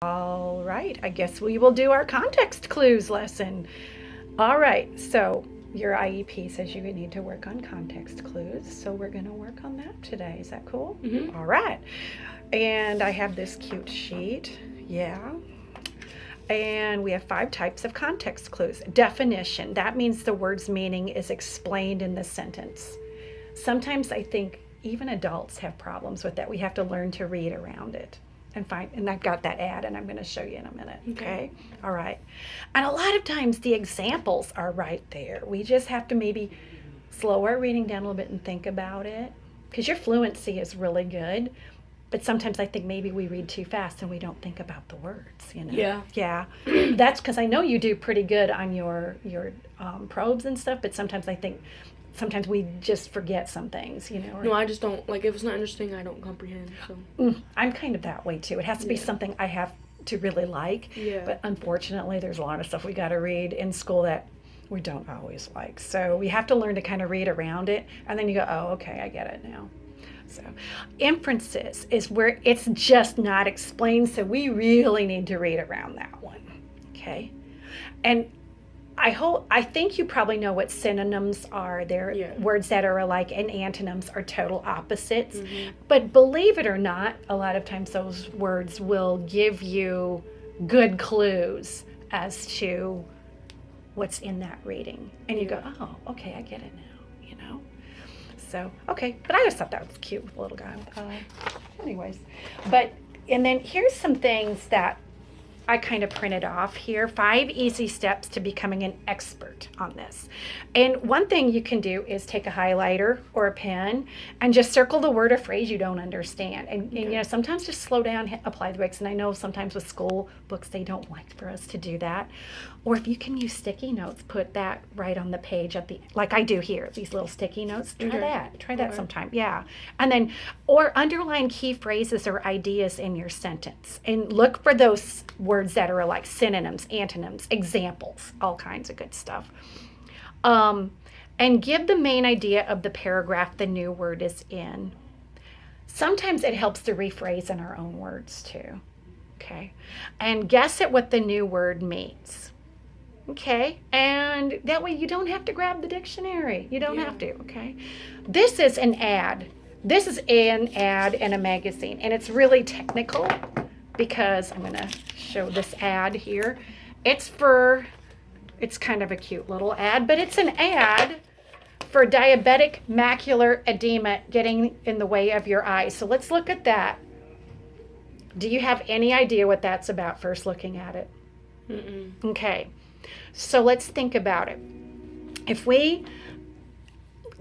All right, I guess we will do our context clues lesson. All right, so your IEP says you need to work on context clues, so we're going to work on that today. Is that cool? Mm-hmm. All right, and I have this cute sheet. Yeah. And we have 5 types of context clues. Definition, that means the word's meaning is explained in the sentence. Sometimes I think even adults have problems with that. We have to learn to read around it and I've got that ad and I'm going to show you in a minute. Okay. All right. And a lot of times the examples are right there. We just have to maybe slow our reading down a little bit and think about it, because your fluency is really good. But sometimes I think maybe we read too fast and we don't think about the words, Yeah. Yeah. That's because I know you do pretty good on your probes and stuff, but sometimes I think sometimes we just forget some things, No, I just don't, like, if it's not interesting, I don't comprehend, so. I'm kind of that way too. It has to be something I have to really like. Yeah. But unfortunately, there's a lot of stuff we got to read in school that we don't always like. So we have to learn to kind of read around it, and then you go, oh, okay, I get it now. So inferences is where it's just not explained, so we really need to read around that one. Okay. And I think you probably know what synonyms are. They're words that are alike, and antonyms are total opposites. Mm-hmm. But believe it or not, a lot of times those words will give you good clues as to what's in that reading. And you go, oh, okay, I get it now, So, okay, but I just thought that was cute with the little guy. Anyways, and then here's some things that I kind of printed off here. 5 easy steps to becoming an expert on this. And one thing you can do is take a highlighter or a pen and just circle the word or phrase you don't understand. And sometimes just slow down, apply the brakes. And I know sometimes with school books, they don't like for us to do that. Or if you can use sticky notes, put that right on the page like I do here, these little sticky notes. Try that sometime. Yeah. And then, or underline key phrases or ideas in your sentence and look for those words that are like synonyms, antonyms, examples, all kinds of good stuff. And give the main idea of the paragraph the new word is in. Sometimes it helps to rephrase in our own words too. Okay. And guess at what the new word means. Okay. And that way you don't have to grab the dictionary. You don't have to. Okay. This is an ad. This is an ad in a magazine, and it's really technical because I'm going to show this ad here. It's kind of a cute little ad, but it's an ad for diabetic macular edema getting in the way of your eyes. So let's look at that. Do you have any idea what that's about first looking at it? Mm-mm. Okay. So let's think about it. If we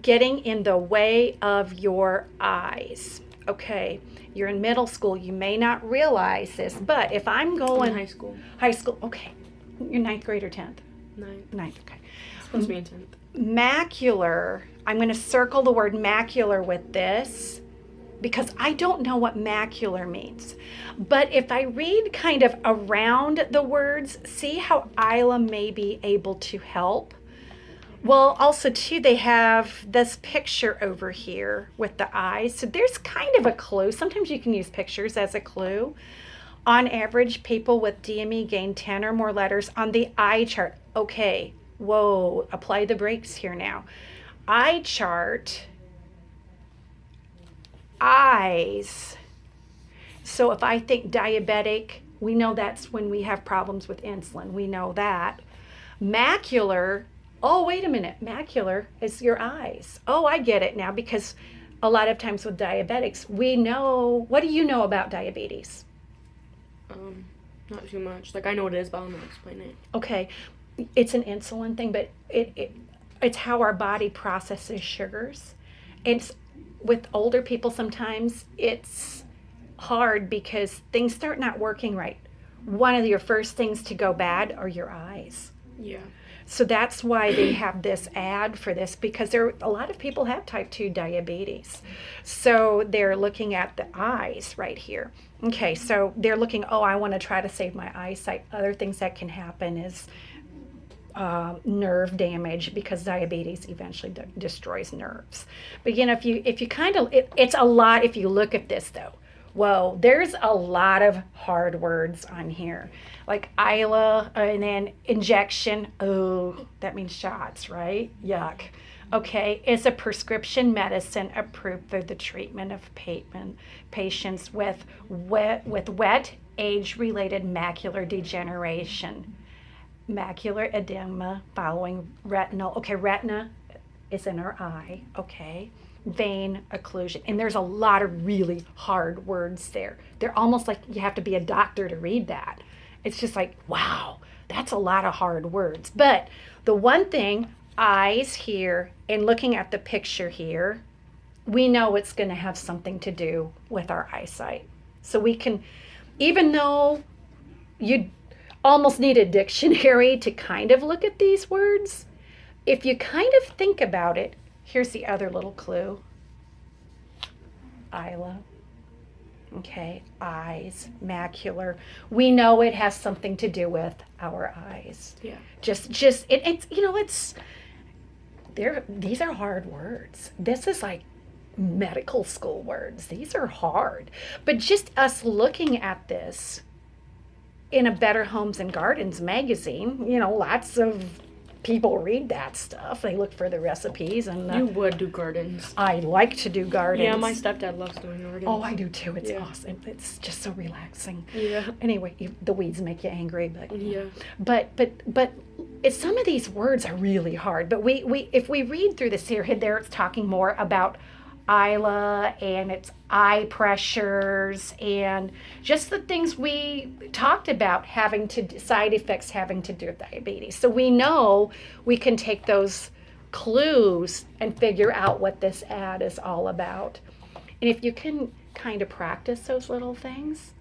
getting in the way of your eyes, okay, you're in middle school, you may not realize this, but if I'm going... In high school, okay. You're 9th grade or 10th? 9th, okay. It's supposed to be in 10th. Macular, I'm going to circle the word macular with this because I don't know what macular means. But if I read kind of around the words, see how Isla may be able to help. Well, also, too, they have this picture over here with the eyes. So there's kind of a clue. Sometimes you can use pictures as a clue. On average, people with DME gain 10 or more letters on the eye chart. Okay, whoa, apply the brakes here now. Eye chart, eyes. So if I think diabetic, we know that's when we have problems with insulin. We know that. Macular, oh, wait a minute. Macular is your eyes. Oh, I get it now, because a lot of times with diabetics, we know, what do you know about diabetes? Not too much. Like, I know what it is, but I don't know how to explain it. Okay. It's an insulin thing, but it's how our body processes sugars. It's with older people, sometimes it's hard because things start not working right. One of your first things to go bad are your eyes. Yeah. So that's why they have this ad for this, because a lot of people have type 2 diabetes. So they're looking at the eyes right here. Okay, so they're looking, I want to try to save my eyesight. Other things that can happen is nerve damage, because diabetes eventually destroys nerves. But if you kind of, it's a lot if you look at this though. Whoa, there's a lot of hard words on here. Like Isla, and then injection. Oh, that means shots, right? Yuck. Okay, is a prescription medicine approved for the treatment of patients with wet age-related macular degeneration, macular edema following retinal. Okay, retina is in our eye. Okay, vein occlusion, and there's a lot of really hard words there. They're almost like you have to be a doctor to read that. It's just like, wow, that's a lot of hard words. But the one thing, eyes here, and looking at the picture here, we know it's going to have something to do with our eyesight. So we can, even though you almost need a dictionary to kind of look at these words, if you kind of think about it, here's the other little clue. Isla. Okay, eyes, macular. We know it has something to do with our eyes. Yeah. It's these are hard words. This is like medical school words. These are hard. But just us looking at this in a Better Homes and Gardens magazine, lots of people read that stuff. They look for the recipes, and You would do gardens. I like to do gardens. Yeah, my stepdad loves doing gardens. Oh, I do too. It's Yeah. awesome. It's just so relaxing. Yeah. Anyway, the weeds make you angry, but Yeah. but it's, some of these words are really hard. But we if we read through this here, there it's talking more about Isla and its eye pressures and just the things we talked about, side effects having to do with diabetes. So we know we can take those clues and figure out what this ad is all about. And if you can kind of practice those little things,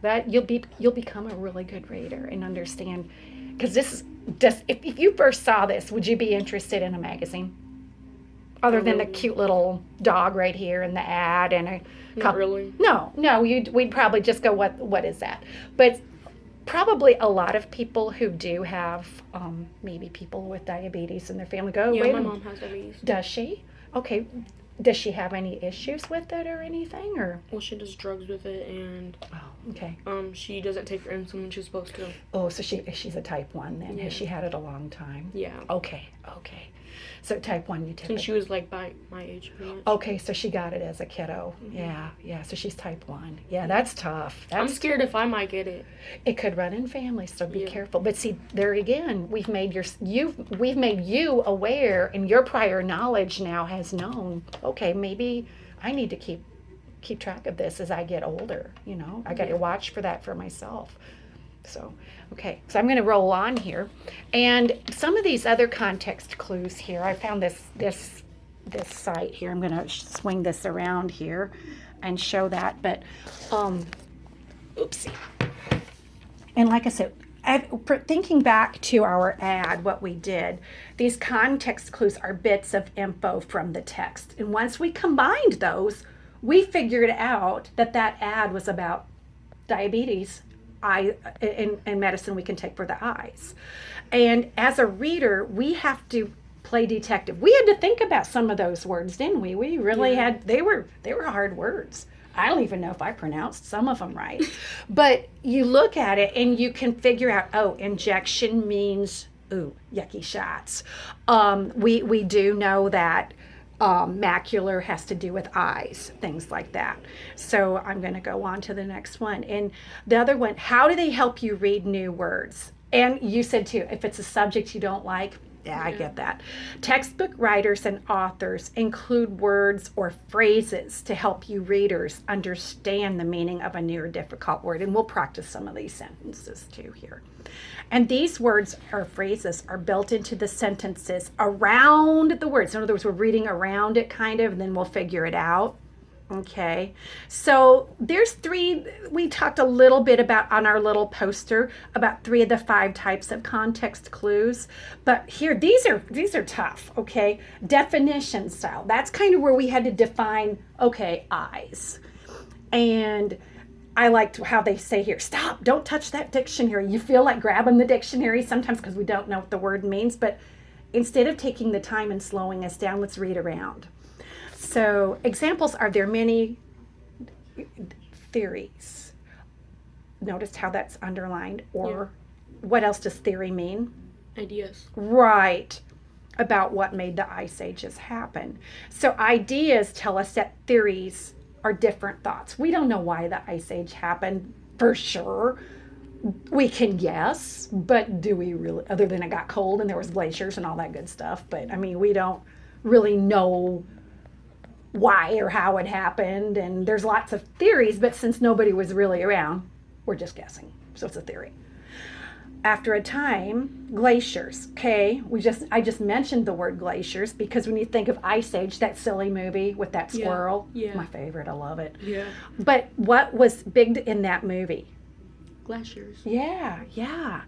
that you'll become a really good reader and understand. Because this is just, if you first saw this, would you be interested in a magazine? Other than the cute little dog right here in the ad and a Not really. No, we'd probably just go, what is that? But probably a lot of people who do have maybe people with diabetes in their family go, Yeah, wait my a mom minute. has diabetes. Does she? Okay. Does she have any issues with it or anything, or? Well, she does drugs with it, and Oh, okay. she doesn't take her insulin when she's supposed to. Oh, so she's a type 1 then. Yeah. Has she had it a long time? Yeah. Okay. So type 1 you Since typically. she was like by my age, pretty much. Okay, so she got it as a kiddo. Mhm. Yeah. So she's type 1. Yeah, that's tough. I'm scared if I might get it. It could run in families, so be Yeah. careful. But see, there again, we've made you aware, and your prior knowledge now has known. Okay, maybe I need to keep track of this as I get older. I got to Yeah. watch for that for myself. So, okay, so I'm going to roll on here, and some of these other context clues here. I found this site here. I'm going to swing this around here and show that, but oopsie. And like I said, thinking back to our ad, what we did, these context clues are bits of info from the text, and once we combined those, we figured out that ad was about diabetes. And medicine we can take for the eyes. And as a reader, we have to play detective. We had to think about some of those words, didn't we? We really had. They were hard words. I don't even know if I pronounced some of them right. But you look at it and you can figure out, oh, injection means, yucky shots. We do know that macular has to do with eyes, things like that. So I'm going to go on to the next one. And the other one, how do they help you read new words? And you said too, if it's a subject you don't like, I get that. Textbook writers and authors include words or phrases to help you readers understand the meaning of a new or difficult word. And we'll practice some of these sentences too here. And these words or phrases are built into the sentences around the words. In other words, we're reading around it kind of, and then we'll figure it out. Okay, so there's 3, we talked a little bit about on our little poster about 3 of the 5 types of context clues. But here, these are tough, okay? Definition style, that's kind of where we had to define, okay, eyes. And I liked how they say here, stop, don't touch that dictionary. You feel like grabbing the dictionary sometimes because we don't know what the word means, but instead of taking the time and slowing us down, let's read around. So examples are there many theories. Notice how that's underlined. Or what else does theory mean? Ideas. Right. About what made the ice ages happen. So ideas tell us that theories are different thoughts. We don't know why the ice age happened for sure. We can guess, but do we really, other than it got cold and there was glaciers and all that good stuff. But I mean, we don't really know why or how it happened. And there's lots of theories, but since nobody was really around, we're just guessing. So it's a theory. After a time, glaciers. Okay, I just mentioned the word glaciers because when you think of Ice Age, that silly movie with that squirrel, my favorite, I love it. Yeah. But what was big in that movie? Glaciers. Yeah.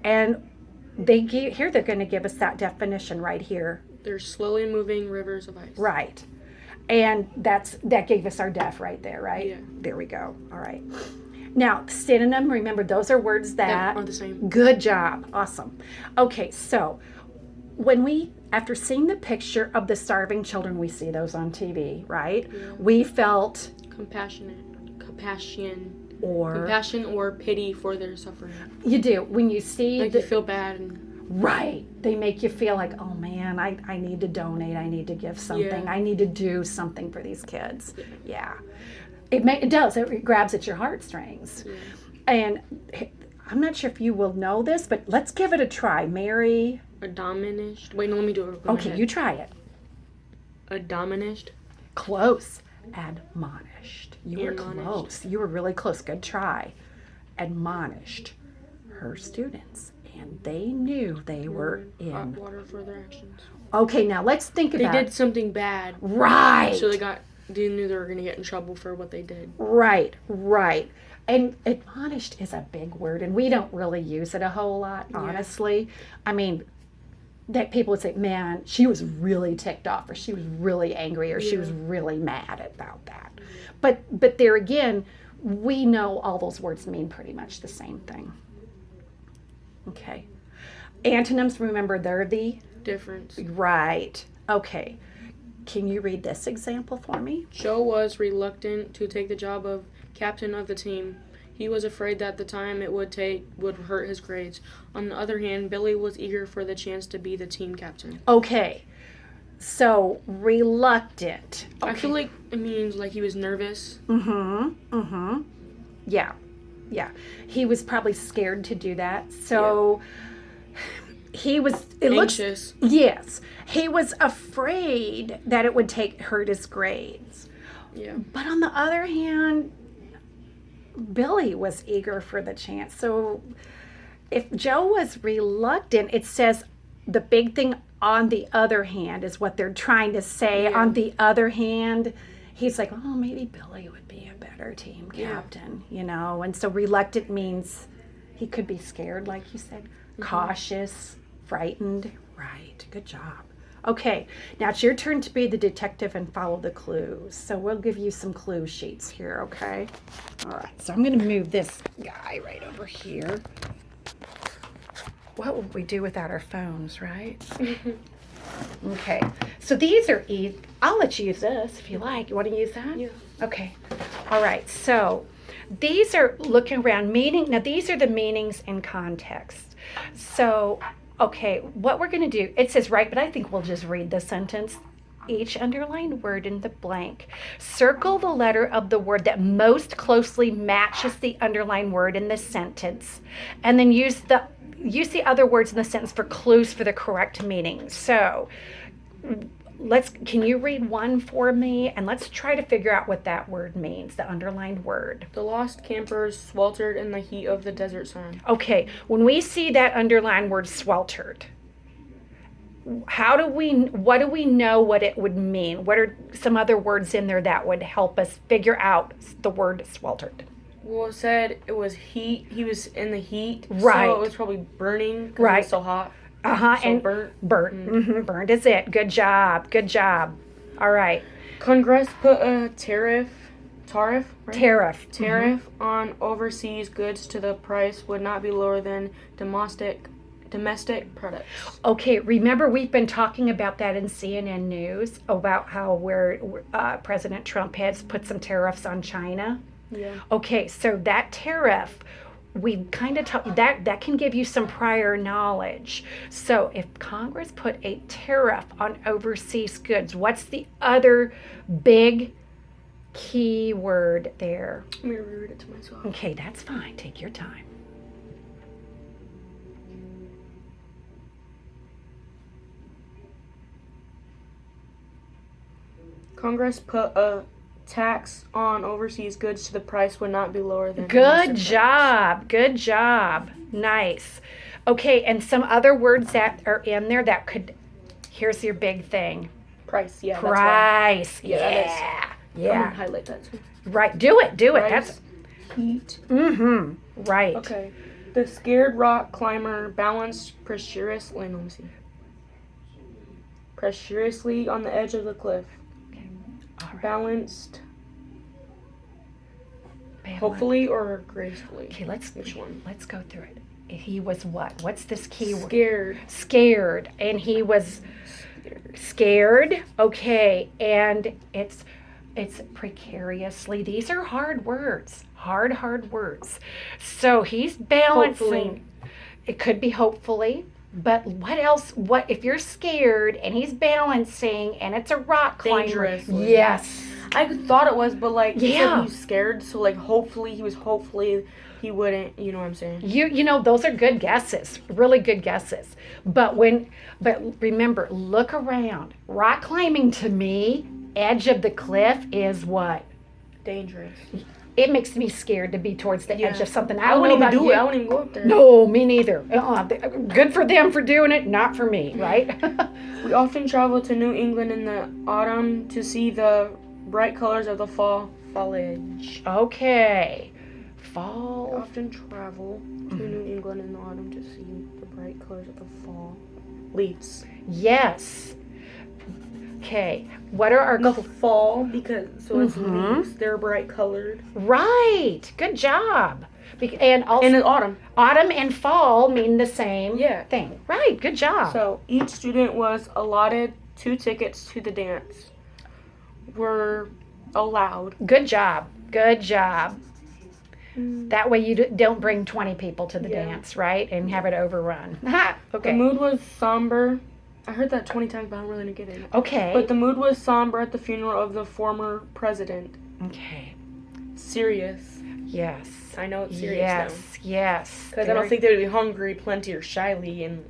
And they're going to give us that definition right here. They're slowly moving rivers of ice. Right. And that gave us our def right there, right? Yeah. There we go. All right. Now, synonym, remember, those are words that are the same. Good job. Awesome. Okay, so after seeing the picture of the starving children, we see those on TV, right? Yeah. We felt compassion or pity for their suffering. You do. When you see you feel bad. Right. They make you feel like, oh man, I need to donate. I need to give something. Yeah. I need to do something for these kids. Yeah. It does. It grabs at your heartstrings. Yeah. And I'm not sure if you will know this, but let's give it a try. Mary. Admonished. Wait, no, let me do it. Okay, you try it. Admonished. Close. Admonished. You were close. You were really close. Good try. Admonished her students. And they knew they were in hot water for their actions. Okay, now let's think about They did something bad. Right. So they knew they were going to get in trouble for what they did. Right. And admonished is a big word, and we don't really use it a whole lot, honestly. Yeah. I mean, that people would say, man, she was really ticked off, or she was really angry, or she was really mad about that. But there again, we know all those words mean pretty much the same thing. Okay. Antonyms, remember, they're the? Difference. Right. Okay. Can you read this example for me? Joe was reluctant to take the job of captain of the team. He was afraid that the time it would take would hurt his grades. On the other hand, Billy was eager for the chance to be the team captain. Okay. So, reluctant. Okay. I feel like it means like he was nervous. Yeah. He was probably scared to do that. So, he was anxious. Yes. He was afraid that it would hurt his grades. Yeah. But on the other hand, Billy was eager for the chance. So, if Joe was reluctant, it says the big thing on the other hand is what they're trying to say. Yeah. On the other hand, he's like, oh, maybe Billy would be a better team captain, And so reluctant means he could be scared, like you said, cautious, frightened. Right. Good job. Okay. Now it's your turn to be the detective and follow the clues. So we'll give you some clue sheets here, okay? All right. So I'm going to move this guy right over here. What would we do without our phones, right? Okay. So these are I'll let you use this if you like. You want to use that? Yeah. Okay. All right. So these are looking around meaning. Now these are the meanings in context. So, okay, what we're going to do, it says right, but I think we'll just read the sentence. Each underlined word in the blank. Circle the letter of the word that most closely matches the underlined word in the sentence. And then use the other words in the sentence for clues for the correct meaning. So can you read one for me? And let's try to figure out what that word means, the underlined word. The lost campers sweltered in the heat of the desert sun. Okay, when we see that underlined word sweltered, what do we know what it would mean? What are some other words in there that would help us figure out the word sweltered? Well, it said it was heat. He was in the heat. Right. So it was probably burning because it was so hot. So and burnt. Burned is it. Good job. All right. Congress put a tariff on overseas goods to the price would not be lower than domestic products. Okay, remember we've been talking about that in CNN News about how President Trump has put some tariffs on China. Yeah. Okay, so that tariff, we kind of that can give you some prior knowledge. So if Congress put a tariff on overseas goods, what's the other big key word there? Let me reread it to myself. Okay, that's fine. Take your time. Congress put a tax on overseas goods so the price would not be lower than Good domestic job. Good job. Nice. Okay, and some other words that are in there that could, here's your big thing. price. Yeah, Price. Yeah, that is- Yeah. I'm Yeah. gonna highlight that too. Right. Do it. Do it. Price, That's heat. right. Okay. The scared rock climber balanced precariously. Let me see. Precariously on the edge of the cliff. All right. Balanced, Balance. hopefully or gracefully. Okay, Which one? let's go through it. He was what? What's this key word? Scared. Scared. And he was scared. Okay, and it's precariously. These are hard words. Hard words. So he's balancing. Hopefully. It could be hopefully. But what else? What if you're scared and he's balancing and it's a rock climber? Dangerously. Yes. I thought it was, but like he said Yeah. he was scared, so like hopefully he wouldn't. You know what I'm saying? You know those are good guesses, really good guesses. But remember, look around. Rock climbing to me, edge of the cliff is what? Dangerous. It makes me scared to be towards the edge of something. I wouldn't know even about do it. you. I wouldn't even go up there. No, me neither. Good for them for doing it, not for me, right? We often travel to New England in the autumn to see the bright colors of the fall foliage. Okay. We Fall. often travel to New England in the autumn to see the bright colors of the fall leaves. Yes. Okay. What are our The fall, because so it's Mhm. leaves. They're bright colored. right? Good job. And also In the autumn. autumn and fall mean the same Yeah. thing. Right. Good job. So each student was allotted 2 tickets to the dance. Were allowed. Good job. Good job. That way you don't bring 20 people to the Yeah. dance, right? And have it overrun. Ha! The Okay. mood was somber. I heard that 20 times, but I don't really get it. Okay. But the mood was somber at the funeral of the former president. Okay. Serious. Yes. I know it's serious now. Yes. Because I don't think they would be hungry, plenty, or shyly in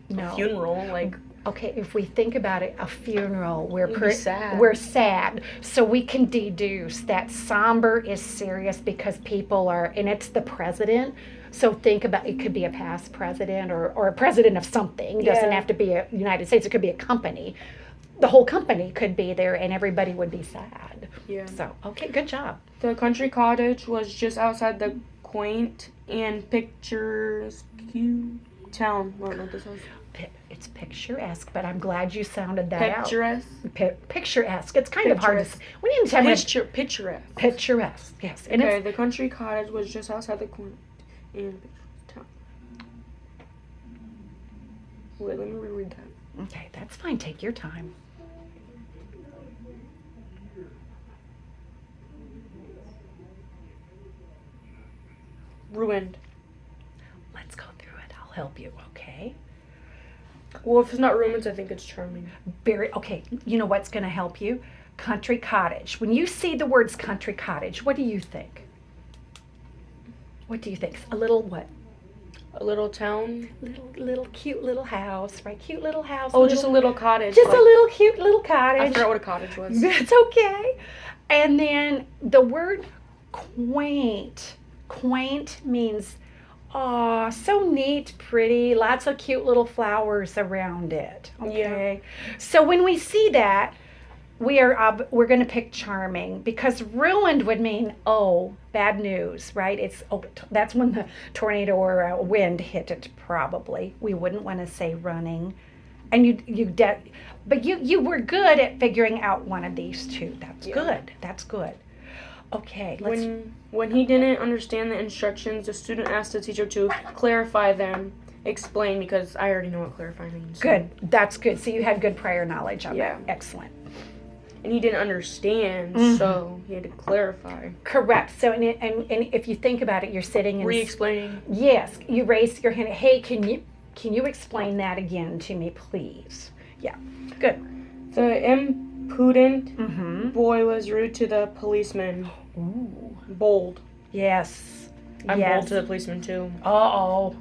No. a funeral. Like, Okay, if we think about it, a funeral, We'd be sad. we're sad. So we can deduce that somber is serious because people are, and it's the president. So think about, it could be a past president or a president of something. It doesn't Yeah. have to be a United States. It could be a company. The whole company could be there and everybody would be sad. yeah. So, okay, good job. The country cottage was just outside the quaint and picturesque town. I don't know what this is. It's picturesque, but I'm glad you sounded that Picturesque. out. Picturesque. It's kind of hard to say. Picturesque. We need to have a Picturesque. picturesque. Yes. And Okay, it's, the country cottage was just outside the quaint and picturesque town. Wait, let me reread that. okay, that's fine. Take your time. Ruined. Let's go through it. I'll help you, okay? Well, if it's not ruined, I think it's charming. Okay, you know what's going to help you? Country cottage. When you see the words country cottage, what do you think? What do you think? A little what? A little town. Little cute little house, right? Cute little house. Oh, just a little cottage. just like- a little cute little I cottage. forgot what a cottage was. That's okay. And then the word quaint. Quaint means, oh, so neat, pretty, lots of cute little flowers around it. Okay. So when we see that, we're going to pick charming because ruined would mean, oh, bad news, right? That's when the tornado or wind hit it. Probably we wouldn't want to say running, and but you were good at figuring out one of these two. That's good. That's good. Okay, let's. When he didn't understand the instructions, the student asked the teacher to clarify them, explain, because I already know what clarify means. Good. That's good. So you had good prior knowledge on Yeah. that. Excellent. and he didn't understand, Mhm. so he had to clarify. Correct. So, and if you think about it, you're sitting and Re-explaining. yes, you raise your hand. Hey, can you explain that again to me, please? Yeah, good. The impudent Mm-hmm. boy was rude to the policeman. Ooh. Bold. Yes. I'm yes. bold to the policeman too. Uh-oh.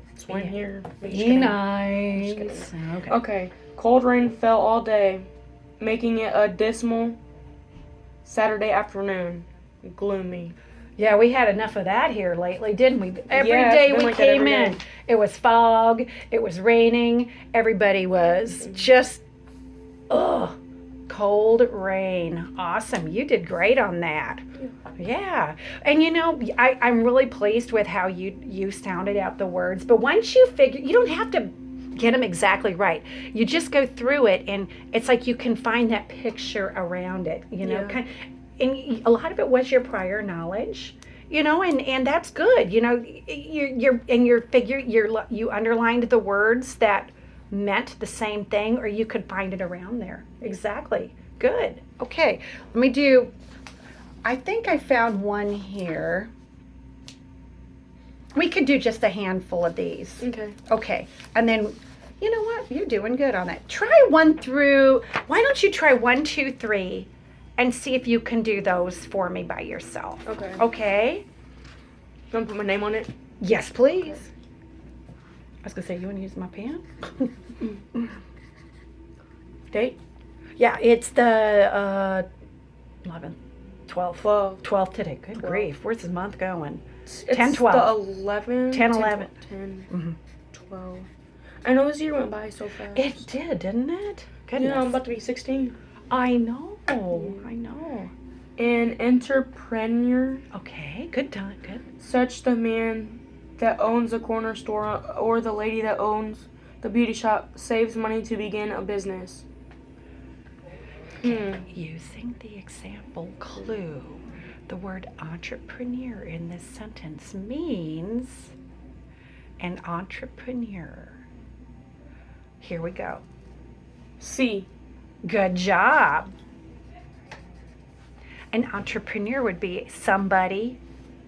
That's why I'm here. I'm just Be kidding. nice. Just Okay. Okay. Cold rain fell all day, making it a dismal Saturday afternoon. Gloomy. Yeah, we had enough of that here lately, didn't we? Every Yeah, it's day been we like that came every in, day. it was fog, it was raining, everybody was just, ugh, cold rain. Awesome. You did great on that. Yeah. And you know, I'm really pleased with how you sounded out the words. But once you figure, you don't have to get them exactly right. You just go through it, and it's like you can find that picture around it, you know. Yeah. And a lot of it was your prior knowledge, you know, and that's good. You know, you underlined the words that meant the same thing, or you could find it around there. Exactly. Good. Okay. Let me do. I think I found one here. We could do just a handful of these. Okay. Okay. And then, you know what? You're doing good on that. Try 1 through, why don't you try 1, 2, 3 and see if you can do those for me by yourself. Okay. Okay? You want to put my name on it? Yes, please. I was going to say, you want to use my pen? Date? Yeah, it's the 11th, 12th. 12. 12th today. Good 12. grief. Where's this month going? It's 10, 12. the 11. 10, 11. 10, Mm-hmm. 12. I know this year went by so fast. It did, didn't it? Goodness. Yeah, I'm about to be 16. I know. I know. An entrepreneur, Okay, good time. Good. such the man that owns a corner store or the lady that owns the beauty shop, saves money to begin a business. Using the example clue, the word entrepreneur in this sentence means an entrepreneur. Here we go. C. Good job. An entrepreneur would be somebody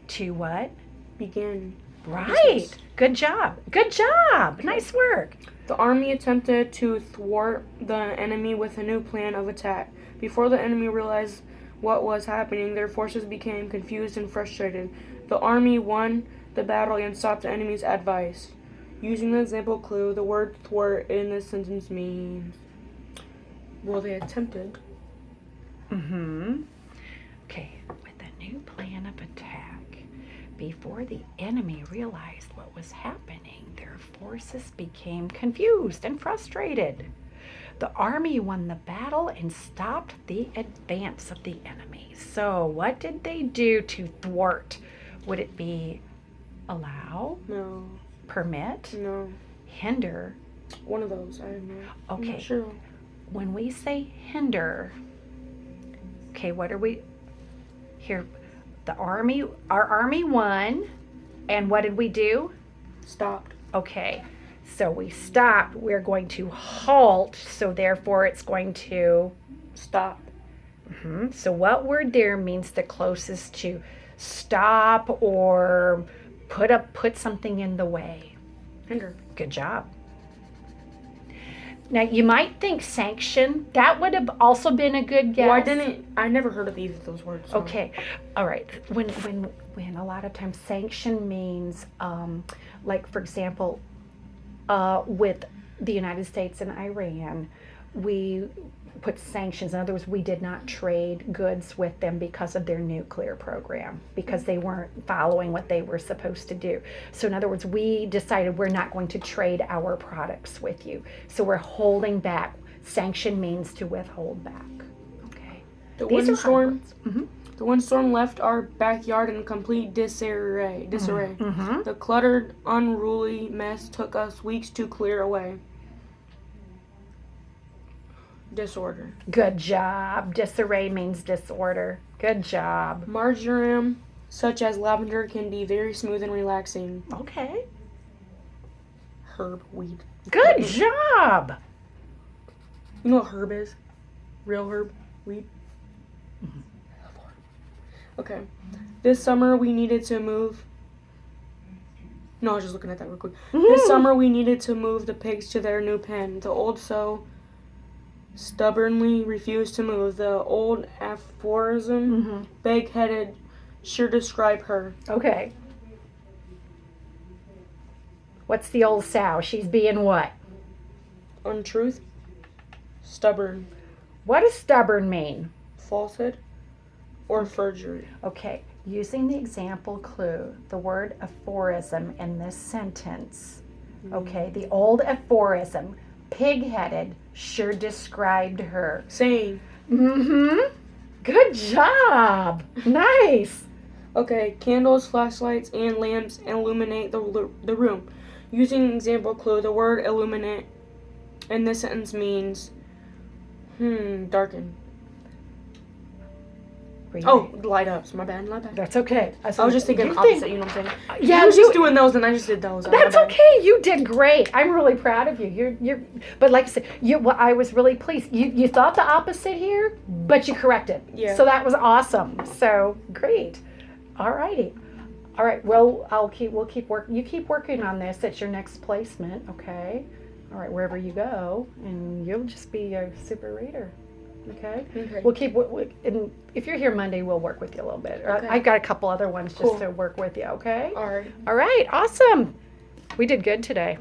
to what? Begin. Right. Good job. Good job. Nice work. The army attempted to thwart the enemy with a new plan of attack. Before the enemy realized what was happening, their forces became confused and frustrated. The army won the battle and stopped the enemy's advice. Using the example clue, the word thwart in this sentence means, well, they attempted. Mm-hmm. Okay, with a new plan of attack, before the enemy realized what was happening, their forces became confused and frustrated. The army won the battle and stopped the advance of the enemy. So, what did they do to thwart? Would it be allow, No. permit, No. hinder? One of those. I don't know. I'm Okay. not sure. When we say hinder, okay, what are we here? Our army won, and what did we do? Stopped. Okay, so we stopped. We're going to halt, so therefore it's going to Stop. So what word there means the closest to stop or put something in the way? Hinder. Good job. Now you might think sanction. That would have also been a good guess. Well, I never heard of either of those words. So. Okay, all right. When a lot of times sanction means, like for example, with the United States and Iran, we put sanctions. In other words, we did not trade goods with them because of their nuclear program, because they weren't following what they were supposed to do. So in other words, we decided we're not going to trade our products with you. So we're holding back. Sanction means to withhold back. Okay. The These are hard windstorm. words. The windstorm left our backyard in complete disarray. Mhm. The cluttered, unruly mess took us weeks to clear away. Disorder. Good job. Disarray means disorder. Good job. Marjoram, such as lavender, can be very smooth and relaxing. Okay. Herb, weed. Good job. You know what herb is? Real herb? Read. Okay. This summer we needed to move. No, I was just looking at that real quick. This summer we needed to move the pigs to their new pen. The old sow stubbornly refused to move. The old aphorism, big-headed, sure describe her. Okay. What's the old sow? She's being what? Untruth. Stubborn. What does stubborn mean? Falsehood. Or perjury. Okay. Using the example clue, the word aphorism in this sentence. Okay. The old aphorism, pig-headed, sure described her. Saying. Mm-hmm. Good job. Nice. Okay, candles, flashlights, and lamps illuminate the room. Using example clue, the word illuminate in this sentence means darken. Oh, light ups. My bad. That's okay. I was just thinking opposite, you know what I'm saying? Yeah, I was just doing those and I just did those. That's okay. You did great. I'm really proud of you. You're but like I said, I was really pleased. You thought the opposite here, but you corrected. Yeah. So that was awesome. So great. All righty. All right. Well, we'll keep working. You keep working on this at your next placement, okay? All right, wherever you go, and you'll just be a super reader. Okay. We'll keep. And if you're here Monday, we'll work with you a little bit. Okay. I've got a couple other ones just to work with you. Okay. All right. All right. Awesome. We did good today.